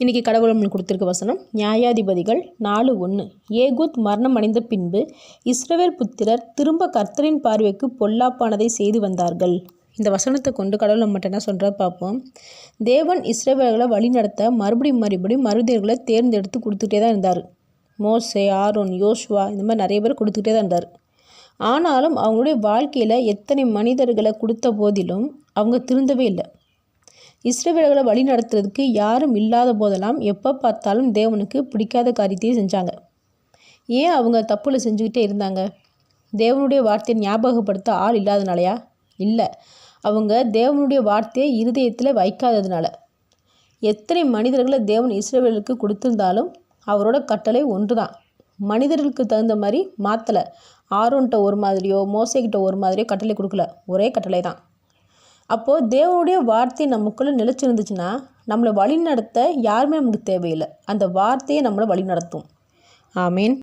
இன்றைக்கி கடவுள் நம்மளுக்கு கொடுத்துருக்க வசனம் நியாயாதிபதிகள் 4:1. ஏகூத் மரணம் அடைந்த பின்பு இஸ்ரவேல் புத்திரர் திரும்ப கர்த்தரின் பார்வைக்கு பொல்லாப்பானதை செய்து வந்தார்கள். இந்த வசனத்தை கொண்டு கடவுள் நம்மகிட்ட என்ன சொல்கிற பார்ப்போம். தேவன் இஸ்ரவேல்களை வழி நடத்த மறுபடியும் மருதியர்களை தேர்ந்தெடுத்து கொடுத்துட்டே தான் இருந்தார். மோசே, ஆரோன், யோசுவா இந்த மாதிரி நிறைய பேர் கொடுத்துக்கிட்டே தான் இருந்தார். ஆனாலும் அவங்களுடைய வாழ்க்கையில் எத்தனை மனிதர்களை கொடுத்த போதிலும் அவங்க திருந்தவே இல்லை. இஸ்ரவேலர்களை வழி நடத்துறதுக்கு யாரும் இல்லாத போதெல்லாம் எப்போ பார்த்தாலும் தேவனுக்கு பிடிக்காத காரியத்தையும் செஞ்சாங்க. ஏன் அவங்க தப்புல செஞ்சுக்கிட்டே இருந்தாங்க? தேவனுடைய வார்த்தையை ஞாபகப்படுத்த ஆள் இல்லாதனாலையா? இல்லை, அவங்க தேவனுடைய வார்த்தையை இருதயத்தில் வைக்காததுனால. எத்தனை மனிதர்களை தேவன் இஸ்ரவேலுக்கு கொடுத்துருந்தாலும் அவரோட கட்டளை ஒன்று தான். மனிதர்களுக்கு தகுந்த மாதிரி மாற்றலை. ஆரோன்கிட்ட ஒரு மாதிரியோ மோசேக்கிட்ட ஒரு மாதிரியோ கட்டளை கொடுக்கல, ஒரே கட்டளை தான். அப்போது தேவனுடைய வார்த்தை நமக்குள்ளே நிலைச்சிருந்துச்சுன்னா நம்மளை வழி நடத்த யாருமே நமக்கு தேவையில்லை. அந்த வார்த்தையை நம்மளை வழி நடத்தும். ஆமீன்.